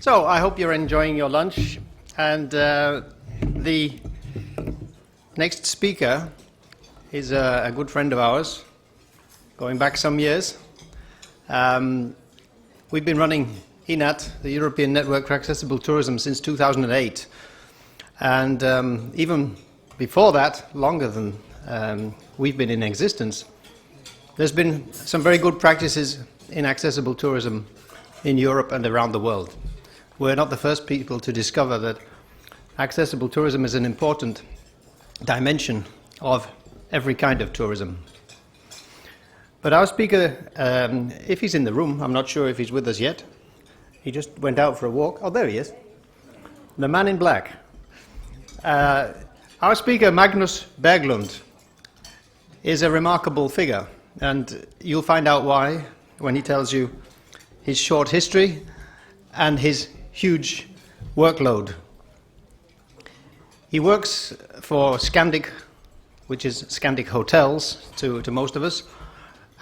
So I hope you're enjoying your lunch, and the next speaker is a good friend of ours, going back some years. We've been running ENAT, the European Network for Accessible Tourism, since 2008, and even before that, longer than we've been in existence. There's been some very good practices in accessible tourism in Europe and around the world. We're not the first people to discover that accessible tourism is an important dimension of every kind of tourism. But our speaker, if he's in the room, I'm not sure if he's with us yet. He just went out for a walk. Oh, there he is. The man in black. Our speaker, Magnus Berglund, is a remarkable figure, and you'll find out why when he tells you his short history and his huge workload. He works for Scandic, which is Scandic Hotels to most of us,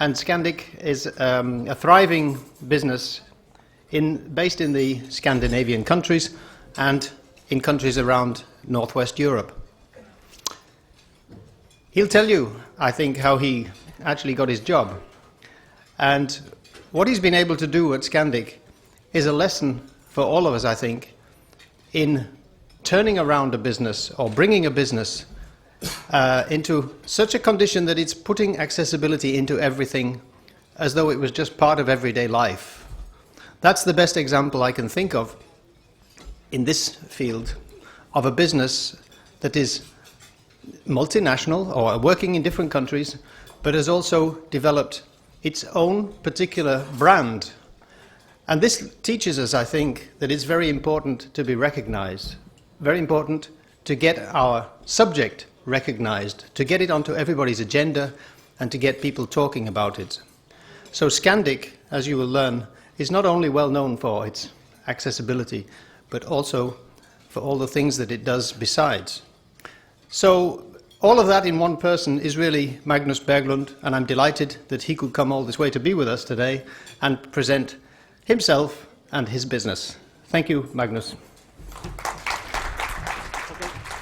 and Scandic is a thriving business based in the Scandinavian countries and in countries around Northwest Europe. He'll tell you, I think, how he actually got his job, and what he's been able to do at Scandic is a lesson for all of us, I think, in turning around a business or bringing a business into such a condition that it's putting accessibility into everything as though it was just part of everyday life. That's the best example I can think of in this field of a business that is multinational or working in different countries, but has also developed its own particular brand. And this teaches us, I think, that it's very important to be recognized, very important to get our subject recognized, to get it onto everybody's agenda and to get people talking about it. So Scandic, as you will learn, is not only well known for its accessibility, but also for all the things that it does besides. So all of that in one person is really Magnus Berglund, and I'm delighted that he could come all this way to be with us today and present himself and his business. Thank you, Magnus.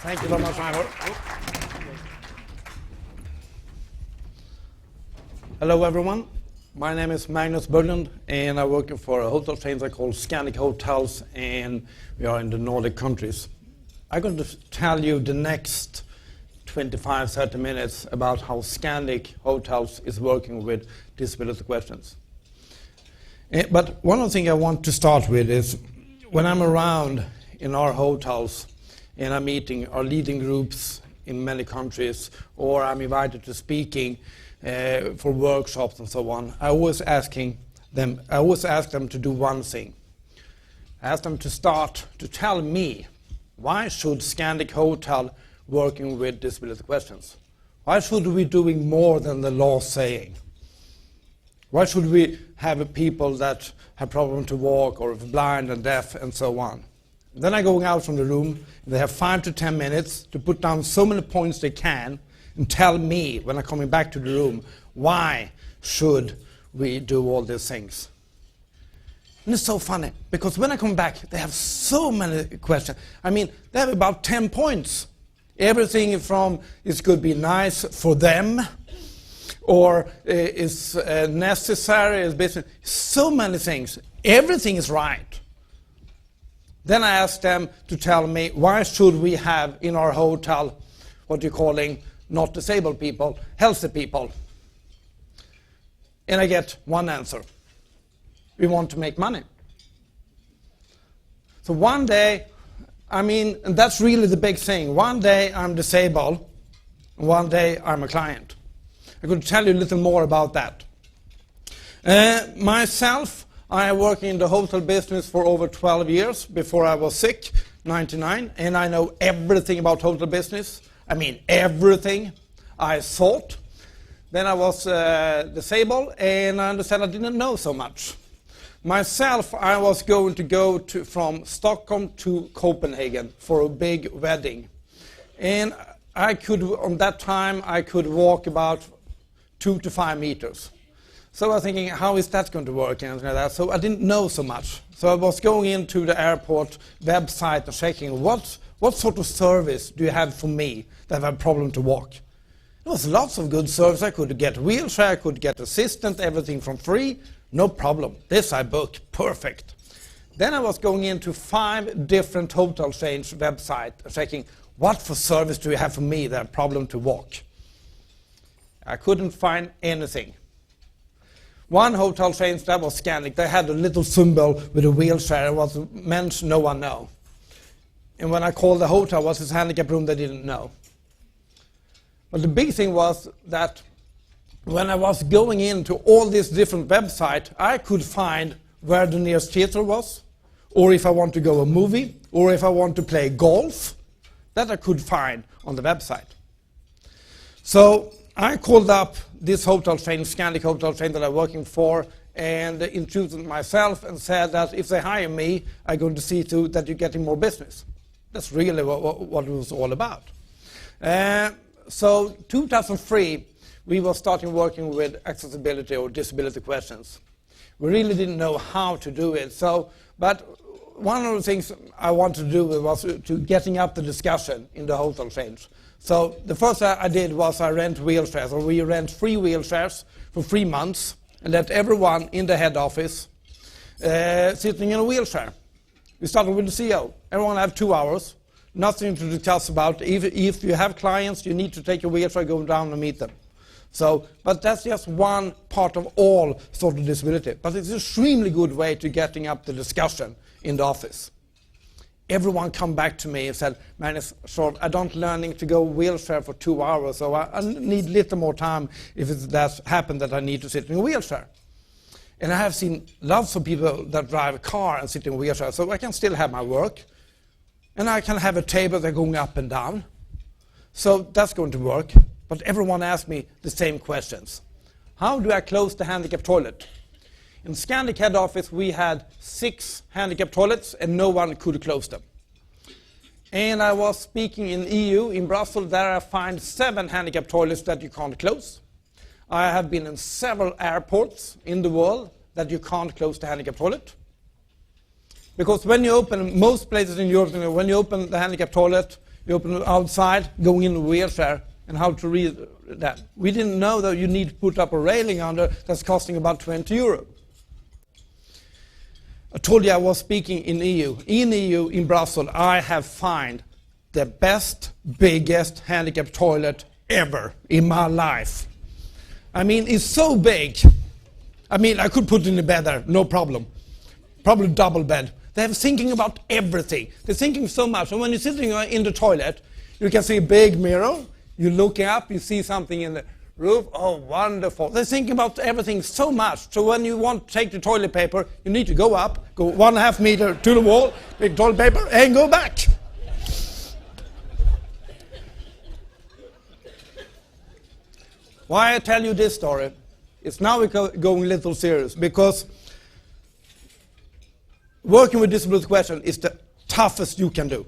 Thank you very much, Ivor. Hello, everyone. My name is Magnus Berglund, and I'm working for a hotel chain called Scandic Hotels, and we are in the Nordic countries. I'm going to tell you the next 25-30 minutes about how Scandic Hotels is working with disability questions. But one of the things I want to start with is when I'm around in our hotels and I'm meeting our leading groups in many countries, or I'm invited to speaking for workshops and so on, I always ask them to do one thing. I ask them to start to tell me, why should Scandic Hotel working with disability questions? Why should we be doing more than the law saying? Why should we have people that have problems to walk or blind and deaf and so on? Then I go out from the room, and they have 5 to 10 minutes to put down so many points they can and tell me when I'm coming back to the room, why should we do all these things? And it's so funny, because when I come back, they have so many questions. I mean, they have about 10 points. Everything from it could be nice for them, or is necessary, is business, so many things. Everything is right. Then I ask them to tell me, why should we have in our hotel what you're calling not disabled people, healthy people? And I get one answer. We want to make money. So one day, and that's really the big thing. One day I'm disabled, and one day I'm a client. I'm going to tell you a little more about that. Myself, I worked in the hotel business for over 12 years before I was sick, 99, and I know everything about hotel business. I mean everything. I thought. Then I was disabled, and I understand I didn't know so much. Myself, I was going to go from Stockholm to Copenhagen for a big wedding. And I could, on that time, I could walk about 2 to 5 meters. So I was thinking, how is that going to work and like that? So I didn't know so much. So I was going into the airport website and checking what sort of service do you have for me that have a problem to walk. There was lots of good service. I could get a wheelchair, I could get assistant, everything from free, no problem. This I booked, perfect. Then I was going into 5 different hotel chains websites checking what for service do you have for me that have a problem to walk. I couldn't find anything. One hotel chain, that was Scandic, they had a little symbol with a wheelchair. It was meant no one know. And when I called the hotel, was this handicap room, they didn't know. But the big thing was that when I was going into all these different websites, I could find where the nearest theater was, or if I want to go a movie, or if I want to play golf, that I could find on the website. So I called up this hotel chain, Scandic Hotel chain that I'm working for, and introduced myself and said that if they hire me, I'm going to see to that you're getting more business. That's really what it was all about. So 2003, we were starting working with accessibility or disability questions. We really didn't know how to do it. But one of the things I wanted to do was to getting up the discussion in the hotel chains. So the first I did was I rent wheelchairs, or we rent free wheelchairs for 3 months, and let everyone in the head office sitting in a wheelchair. We started with the CEO. Everyone have 2 hours, nothing to discuss about. If you have clients, you need to take your wheelchair, go down and meet them. But that's just one part of all sort of disability. But it's an extremely good way to getting up the discussion in the office. Everyone come back to me and said, Magnus, I don't learning to go wheelchair for 2 hours, so I need little more time if it does happen that I need to sit in a wheelchair. And I have seen lots of people that drive a car and sit in a wheelchair, so I can still have my work. And I can have a table that's going up and down. So that's going to work. But everyone asked me the same questions. How do I close the handicap toilet? In Scandic head office, we had 6 handicap toilets, and no one could close them. And I was speaking in EU, in Brussels, there I find 7 handicap toilets that you can't close. I have been in several airports in the world that you can't close the handicap toilet. Because when you open, most places in Europe, when you open the handicap toilet, you open it outside, going in a wheelchair, and how to read that. We didn't know that you need to put up a railing under that's costing about 20 euro. I told you I was speaking in EU. In EU, in Brussels, I have found the best, biggest handicap toilet ever in my life. I mean, it's so big. I mean, I could put it in a bed there, no problem. Probably double bed. They're thinking about everything. They're thinking so much. And when you're sitting in the toilet, you can see a big mirror. You look up, you see something in the roof. Oh, wonderful. They're thinking about everything so much. So when you want to take the toilet paper, you need to go up, go 1.5 meter to the wall, take toilet paper, and go back. Why I tell you this story? It's now we're going a little serious, because working with disability question is the toughest you can do.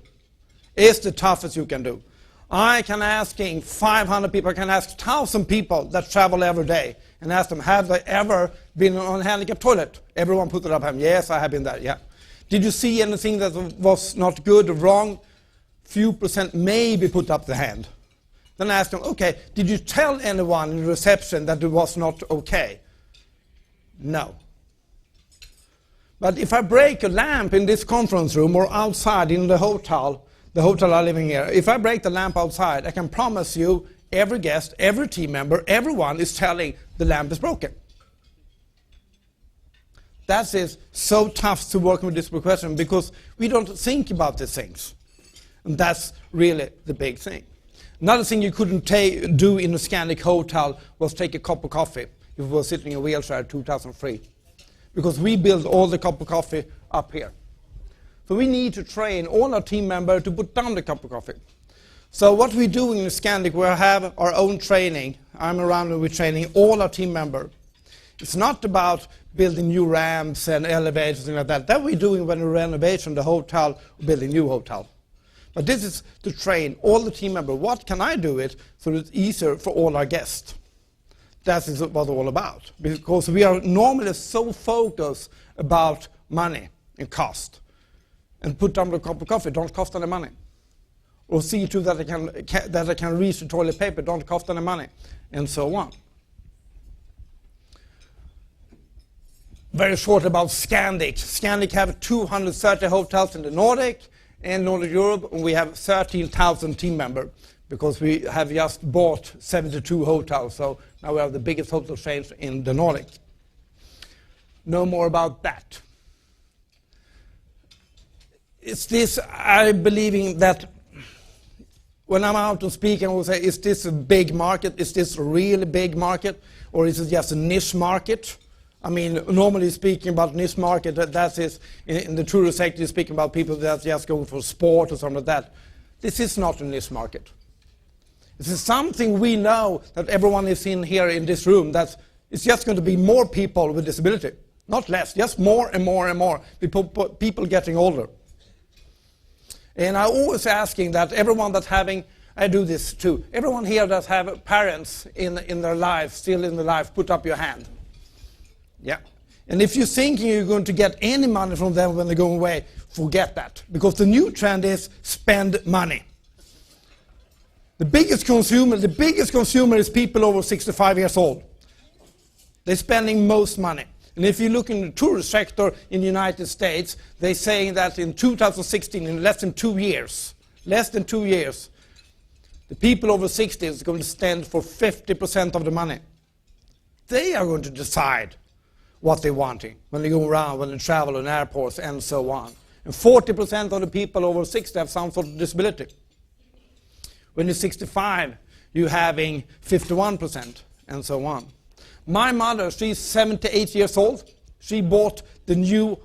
It's the toughest you can do. I can asking 500 people, I can ask 1,000 people that travel every day and ask them, have they ever been on a handicapped toilet? Everyone put it up hand. Yes, I have been there, yeah. Did you see anything that was not good or wrong? Few percent maybe put up the hand. Then I asked them, okay, did you tell anyone in reception that it was not okay? No. But if I break a lamp in this conference room or outside in the hotel I'm living here, if I break the lamp outside, I can promise you every guest, every team member, everyone is telling the lamp is broken. That is so tough to work with this question because we don't think about these things. And that's really the big thing. Another thing you couldn't do in a Scandic hotel was take a cup of coffee if you were sitting in a wheelchair in 2003. Because we built all the cup of coffee up here. So we need to train all our team members to put down the cup of coffee. So what we're doing in Scandic, we have our own training. I'm around and we're training all our team members. It's not about building new ramps and elevators and like that. That we're doing when we renovate the hotel, building new hotel. But this is to train all the team members. What can I do it so it's easier for all our guests? That is what it's all about. Because we are normally so focused about money and cost. And put down a cup of coffee, don't cost any money. Or see to that I can reach the toilet paper, don't cost any money. And so on. Very short about Scandic. Scandic have 230 hotels in the Nordic and Northern Europe, and we have 13,000 team members because we have just bought 72 hotels, so now we have the biggest hotel chains in the Nordic. No more about that. It's this, I believe that when I'm out and speaking, I will say, is this a big market? Is this a really big market? Or is it just a niche market? I mean, normally speaking about niche market, that is, in the tourist sector, you're speaking about people that just going for sport or something like that. This is not a niche market. This is something we know that everyone is in here in this room, that it's just going to be more people with disability. Not less, just more and more and more. People getting older. And I'm always asking that everyone that's having, I do this too, everyone here that have parents in their life, still in their life, put up your hand. Yeah. And if you're thinking you're going to get any money from them when they go away, forget that. Because the new trend is spend money. The biggest consumer is people over 65 years old. They're spending most money. And if you look in the tourist sector in the United States, they're saying that in 2016, in less than 2 years, the people over 60 is going to stand for 50% of the money. They are going to decide what they're wanting when they go around, when they travel in airports and so on. And 40% of the people over 60 have some sort of disability. When you're 65, you're having 51% and so on. My mother, she's 78 years old. She bought the new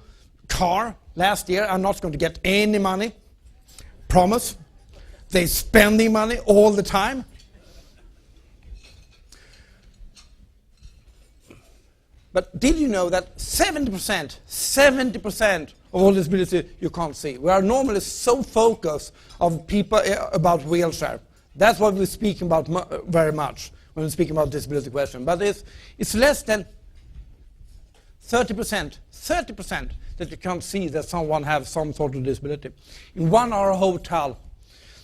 car last year. I'm not going to get any money. Promise. They're spending money all the time. But did you know that 70% of all disability you can't see? We are normally so focused of people about wheelchair. That's what we're speaking about very much when we're speaking about disability question. But it's less than 30% that you can't see that someone has some sort of disability. In one hour hotel,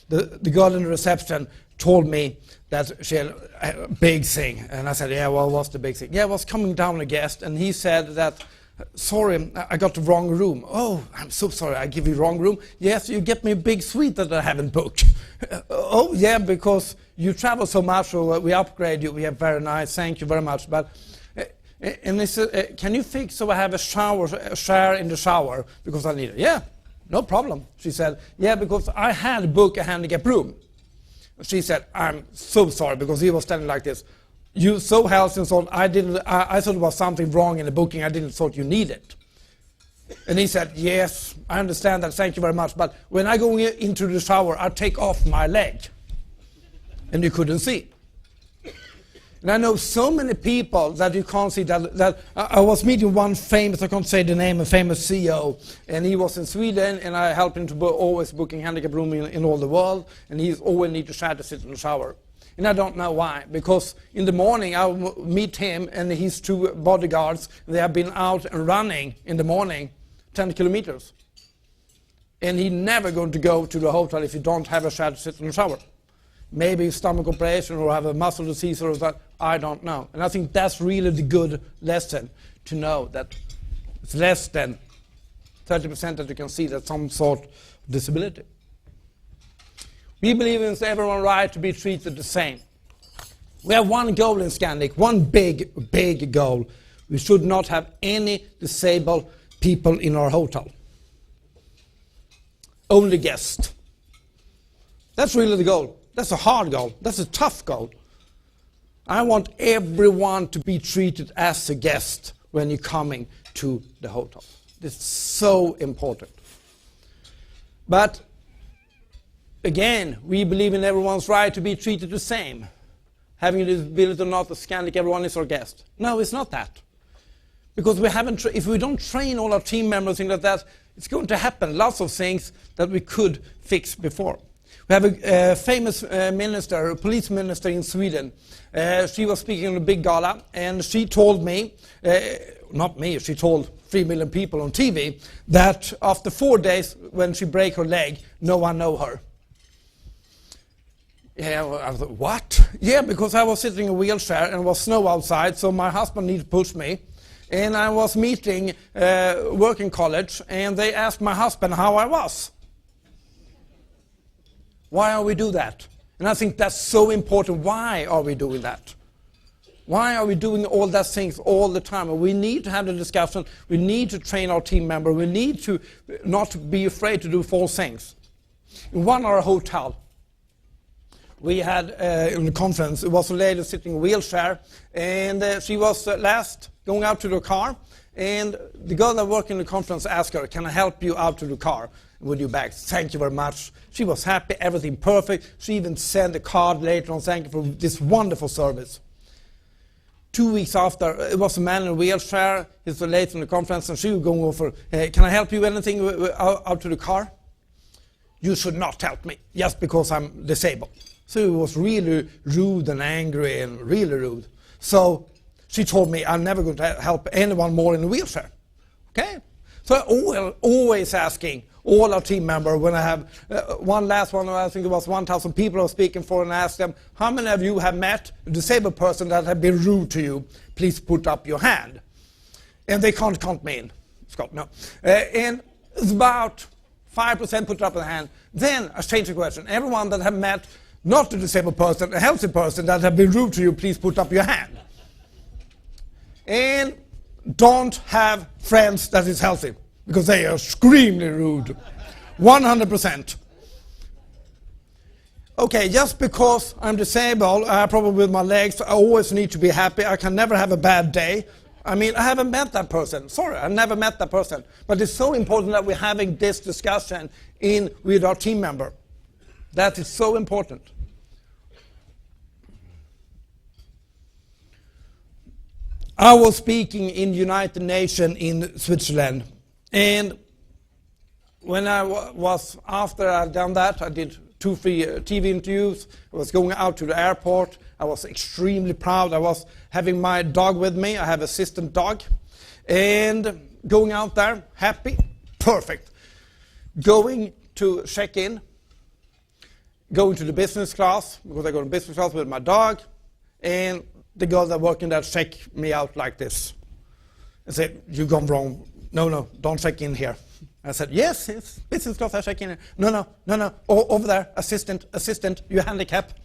the girl in the reception told me that she had a big thing. And I said, yeah, well, what's the big thing? Yeah, I was coming down a guest, and he said that, sorry, I got the wrong room. Oh, I'm so sorry, I give you the wrong room. Yes, you get me a big suite that I haven't booked. Oh, yeah, because you travel so much, so we upgrade you. We have very nice, thank you very much. But and they said, can you fix so I have a share in the shower because I need it? Yeah, no problem. She said, yeah, because I had booked a handicap room. She said, I'm so sorry, because he was standing like this. You so healthy and so on. I thought there was something wrong in the booking. I didn't thought you needed. And he said, yes, I understand that. Thank you very much. But when I go into the shower, I take off my leg. And you couldn't see. And I know so many people that you can't see that I was meeting one famous, I can't say the name, a famous CEO, and he was in Sweden, and I helped him to always booking handicap room in all the world, and he's always need to try to sit in the shower. And I don't know why, because in the morning I will meet him and his two bodyguards, and they have been out and running in the morning 10 kilometers. And he's never going to go to the hotel if you don't have a chair to sit in the shower. Maybe stomach operation or have a muscle disease or that, I don't know. And I think that's really the good lesson to know that it's less than 30% that you can see that some sort of disability. We believe in everyone's right to be treated the same. We have one goal in Scandic, one big goal. We should not have any disabled people in our hotel. Only guests. That's really the goal. That's a hard goal. That's a tough goal. I want everyone to be treated as a guest when you're coming to the hotel. This is so important. But again, we believe in everyone's right to be treated the same. Having a disability or not, the Scandic, everyone is our guest. No, it's not that. Because we haven't, if we don't train all our team members in that, It's going to happen, lots of things that we could fix before. We have a famous minister, a police minister in Sweden. She was speaking on a big gala, and she told me, not me, she told 3 million people on TV, that after 4 days, when she break her leg, no one know her. Yeah, well, I thought, what? Yeah, because I was sitting in a wheelchair and it was snow outside, so my husband needed to push me. And I was meeting working college, and they asked my husband how I was. Why are we do that? And I think that's so important. Why are we doing that? Why are we doing all those things all the time? And we need to have the discussion. We need to train our team member. We need to not be afraid to do false things. In one of our hotel, we had in the conference, it was a lady sitting in a wheelchair, and she was last going out to the car, and the girl that worked in the conference asked her, can I help you out to the car with your bags? Thank you very much. She was happy, everything perfect. She even sent a card later on, thank you for this wonderful service. 2 weeks after, it was a man in a wheelchair, he's late in the conference, and she was going over, can I help you anything out to the car? You should not help me, just because I'm disabled. So it was really rude and angry and really rude. So she told me I'm never going to help anyone more in a wheelchair. Okay? So I'm always asking all our team members, when I have one last one, I think it was 1,000 people I was speaking for, and I asked them, how many of you have met a disabled person that have been rude to you? Please put up your hand. And they can't count me in. Scott, no. And it's about 5% put up their hand. Then I changed the question. Everyone that have met not a disabled person, a healthy person that have been rude to you, please put up your hand. And don't have friends that is healthy, because they are extremely rude. 100%. Okay, just because I'm disabled, I have a problem with my legs, I always need to be happy, I can never have a bad day. I mean, I haven't met that person. Sorry, I never met that person. But it's so important that we're having this discussion with our team member. That is so important. I was speaking in United Nations in Switzerland, and when I after I'd done that, I did 2-3 TV interviews. I was going out to the airport. I was extremely proud. I was having my dog with me. I have an assistant dog, and going out there, happy, perfect. Going to check in, going to the business class, because I go to business class with my dog, and the girl that working there checked me out like this and said, you've gone wrong. No, don't check in here. I said, yes, it's business class, I check in here. No, over there, assistant, you're handicapped.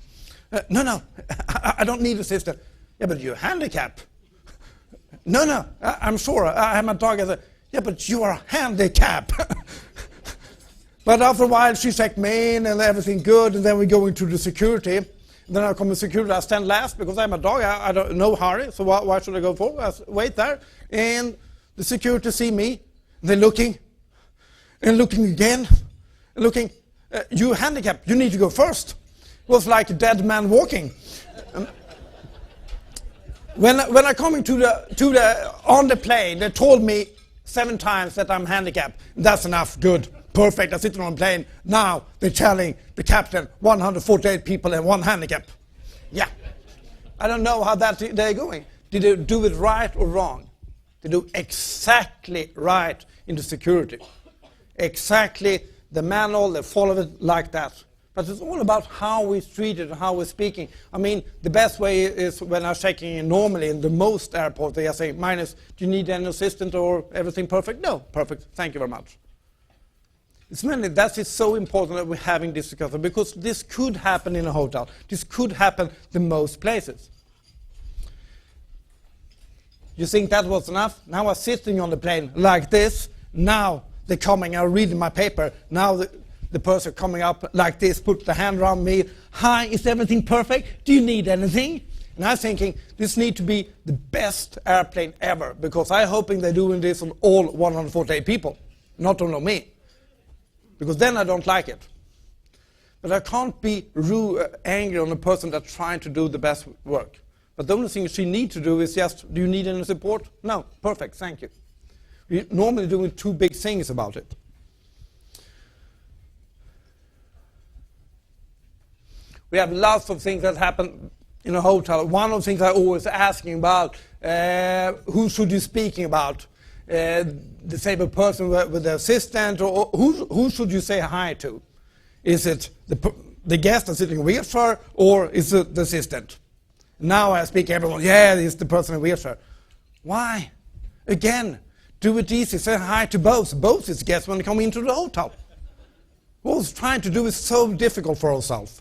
No, I don't need assistant. Yeah, but you're handicapped. No, I'm sure, I have my dog. I said, yeah, but you are handicapped. But after a while, she checked me in and everything good, and then we go into the security. Then I come to security, I stand last because I'm a dog, I don't no hurry, so why should I go forward? I wait there, and the security see me, they're looking, and looking again, and looking, you're handicapped, you need to go first. It was like a dead man walking. When I coming on the plane, they told me 7 times that I'm handicapped. That's enough, good. Perfect, I sit on a plane. Now they're telling the captain 148 people and 1 handicap. Yeah. I don't know how they're going. Did they do it right or wrong? They do exactly right in the security. Exactly the manual, they follow it like that. But it's all about how we treat it and how we're speaking. I mean, the best way is when I'm checking in normally in the most airports, they are saying, Magnus, do you need an assistant or everything perfect? No, perfect, thank you very much. That is so important that we're having this discussion, because this could happen in a hotel. This could happen in most places. You think that was enough? Now I'm sitting on the plane like this. Now they're coming, I'm reading my paper. Now the person coming up like this, put the hand around me. Hi, is everything perfect? Do you need anything? And I'm thinking, this needs to be the best airplane ever, because I'm hoping they're doing this on all 148 people, not only me. Because then I don't like it. But I can't be angry on a person that's trying to do the best work. But the only thing she needs to do is just, do you need any support? No, perfect, thank you. We're normally doing 2 big things about it. We have lots of things that happen in a hotel. One of the things I'm always asking about, who should you speaking about? Disabled person with the assistant, or who should you say hi to? Is it the guest that's sitting in a wheelchair, or is it the assistant? Now I speak to everyone, yeah, it's the person in a wheelchair. Why? Again, do it easy, say hi to both. Both is guests when they come into the hotel. What we're trying to do is so difficult for ourselves.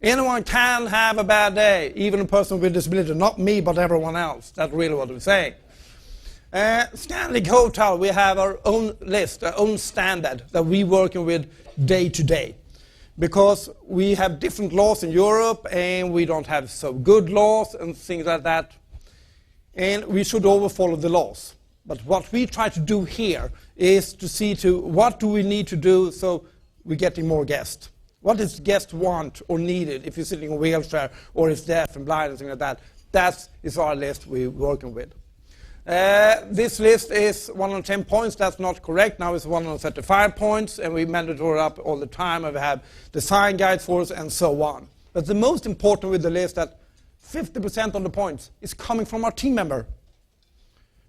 Anyone can have a bad day, even a person with disability, not me, but everyone else. That's really what we're saying. Scandic Hotel, we have our own list, our own standard that we're working with day to day. Because we have different laws in Europe, and we don't have so good laws and things like that. And we should always follow the laws. But what we try to do here is to see to what do we need to do so we're getting more guests. What does guests want or needed if you're sitting in a wheelchair or is deaf and blind and things like that? That is our list we're working with. This list is 110 points. That's not correct. Now it's 135 points, and we mandatory up all the time. And we have design guides for us and so on. But the most important with the list that 50% of the points is coming from our team member.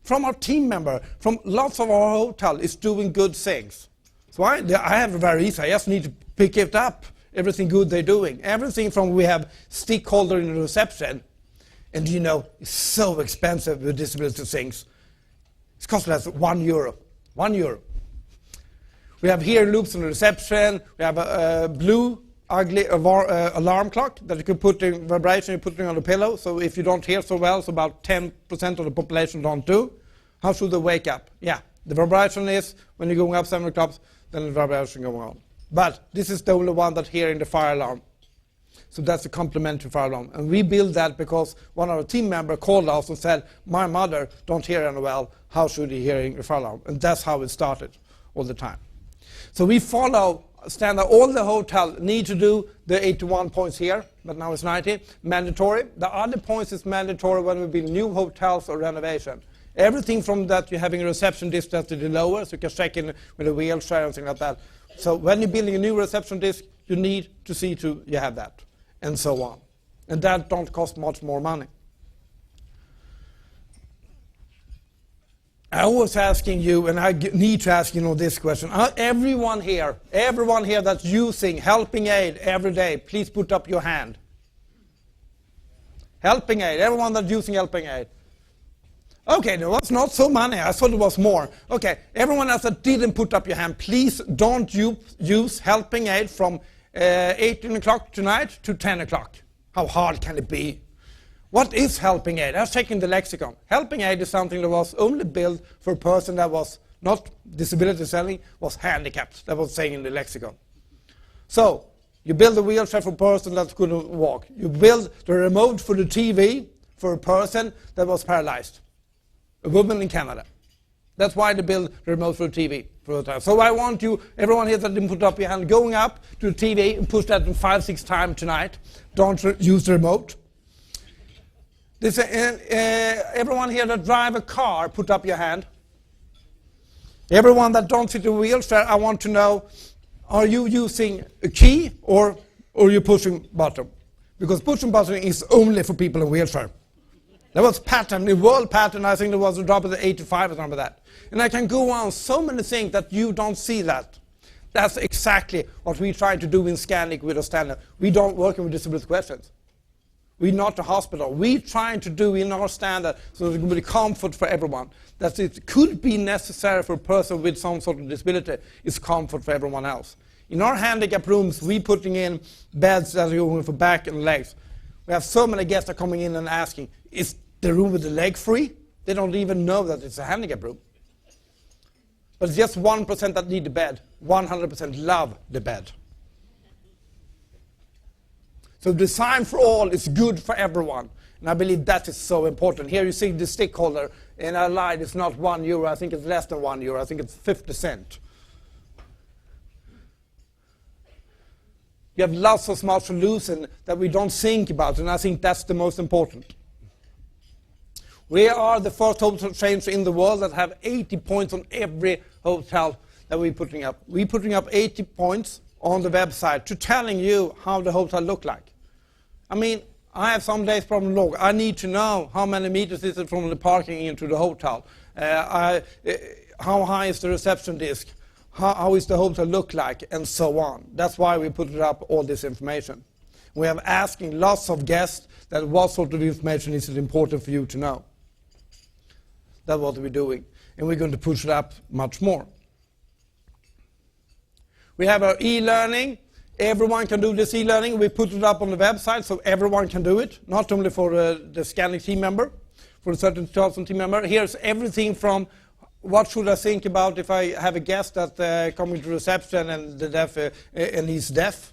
From our team member, from lots of our hotel is doing good things. So I have it very easy. I just need to pick it up, everything good they're doing. Everything from we have Stakeholder in the reception, and you know, it's so expensive with disability things. It's costing us €1. €1. We have here loops in the reception. We have a blue, ugly alarm clock that you can put in vibration, you put it on the pillow. So if you don't hear so well, so about 10% of the population don't do. How should they wake up? Yeah, the vibration is when you're going up 7 o'clock, then the vibration going on. But this is the only one that hearing the fire alarm. So that's a complementary fire alarm. And we built that because one of our team members called us and said, my mother don't hear any well, how should he hearing the fire alarm? And that's how it started all the time. So we follow standard. All the hotel need to do the 81 points here, but now it's 90, mandatory. The other points is mandatory when we build new hotels or renovation. Everything from that you're having a reception desk that's to the lower, so you can check in with a wheelchair and things like that. So when you're building a new reception desk, you need to see to you have that, and so on. And that don't cost much more money. I was asking you, and I need to ask you this question. Everyone here that's using helping aid every day, please put up your hand. Helping aid, everyone that's using helping aid. Okay, there was not so many. I thought it was more. Okay, everyone else that didn't put up your hand, please don't use helping aid from 18 o'clock tonight to 10 o'clock. How hard can it be? What is helping aid? I was checking the lexicon. Helping aid is something that was only built for a person that was not disability selling, was handicapped. That was saying in the lexicon. So, you build a wheelchair for a person that couldn't walk. You build the remote for the TV for a person that was paralyzed. A woman in Canada. That's why they build the remote for the TV. So I want you, everyone here that didn't put up your hand, going up to the TV and push that 5-6 times tonight. Don't use the remote. Everyone here that drive a car, put up your hand. Everyone that don't sit in a wheelchair, I want to know, are you using a key or you pushing button? Because pushing button is only for people in wheelchair. There was pattern, the world pattern, I think there was a drop of the 85 or something like that. And I can go on so many things that you don't see that. That's exactly what we try to do in Scandic with a standard. We don't work with disability questions. We're not a hospital. We're trying to do in our standard so that it will be comfort for everyone. That it could be necessary for a person with some sort of disability is comfort for everyone else. In our handicap rooms, we're putting in beds that are going for back and legs. We have so many guests are coming in and asking, is the room with the leg free? They don't even know that it's a handicap room. But it's just 1% that need the bed. 100% love the bed. So design for all is good for everyone. And I believe that is so important. Here you see the Stakeholder, and I lied, it's not €1. I think it's less than €1. I think it's 50 cents. You have lots of smart solutions that we don't think about, and I think that's the most important. We are the first hotel chains in the world that have 80 points on every hotel that we're putting up. We're putting up 80 points on the website to telling you how the hotel look like. I mean, I have some days problem log. I need to know how many meters is it from the parking into the hotel. How high is the reception desk? How is the hotel look like? And so on. That's why we put it up all this information. We have asking lots of guests that what sort of information is it important for you to know. That's what we're doing. And we're going to push it up much more. We have our e-learning. Everyone can do this e-learning. We put it up on the website so everyone can do it, not only for the Scandic team member, for the 30,000 team member. Here's everything from what should I think about if I have a guest that coming to reception and the deaf and he's deaf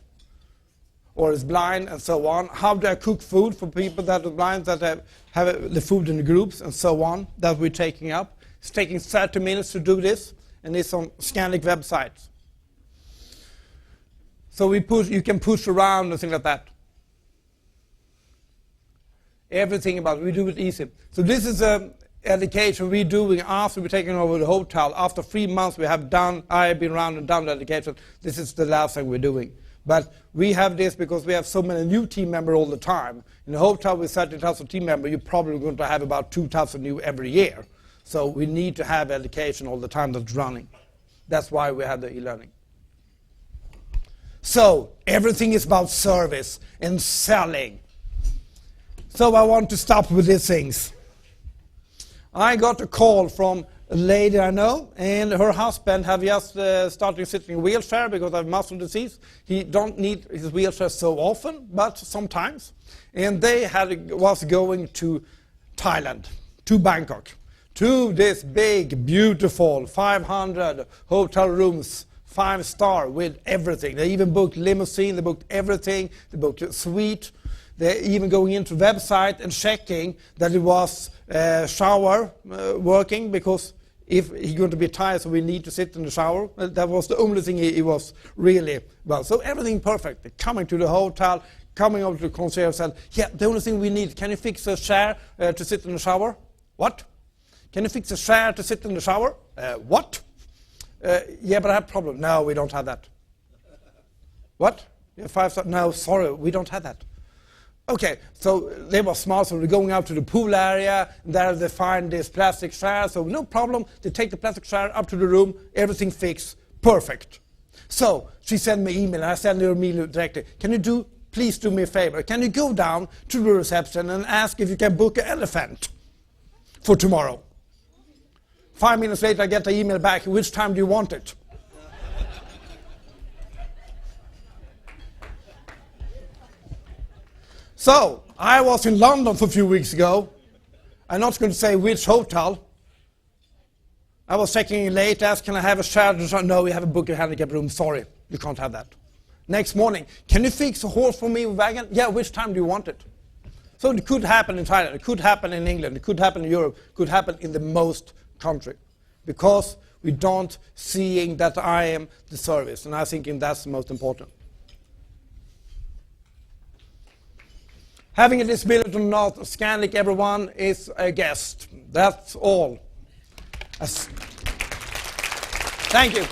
or is blind and so on. How do I cook food for people that are blind that have the food in the groups and so on that we're taking up. It's taking 30 minutes to do this, and it's on Scandic websites. So you can push around and things like that. Everything about it, we do it easy. So this is a education we're doing after we're taking over the hotel. After 3 months I have been around and done the education. This is the last thing we're doing. But we have this because we have so many new team members all the time. In a hotel with 30,000 team members, you're probably going to have about 2,000 new every year. So we need to have education all the time that's running. That's why we have the e-learning. So everything is about service and selling. So I want to stop with these things. I got a call from a lady I know, and her husband have just started sitting in a wheelchair because of muscle disease. He don't need his wheelchair so often, but sometimes. And they was going to Thailand, to Bangkok, to this big, beautiful 500 hotel rooms, 5-star with everything. They even booked limousine, they booked everything, they booked a suite. They're even going into the website and checking that it was shower working, because if he's going to be tired, so we need to sit in the shower. That was the only thing he was really well. So everything perfect. They're coming to the hotel, coming over to the concierge said, yeah, the only thing we need, can you fix a chair to sit in the shower? What? Can you fix a chair to sit in the shower? What? Yeah, but I have a problem. No, we don't have that. What? Yeah, 5-star? No, sorry, we don't have that. Okay, so they were smart, so they're going out to the pool area, and there they find this plastic chair, so no problem, they take the plastic chair up to the room, everything fixed, perfect. So she sent me an email, and I sent her an email directly. Can you please do me a favor, can you go down to the reception and ask if you can book an elephant for tomorrow? 5 minutes later I get the email back, which time do you want it? So, I was in London for a few weeks ago. I'm not going to say which hotel. I was checking in late, asked, can I have a chair? No, we have a book a handicap room. Sorry, you can't have that. Next morning, can you fix a horse for me with wagon? Yeah, which time do you want it? So it could happen in Thailand, it could happen in England, it could happen in Europe, it could happen in the most country. Because we don't seeing that I am the service, and I think that's the most important. Having a disability or not, Scandic, everyone is a guest. That's all. Thank you.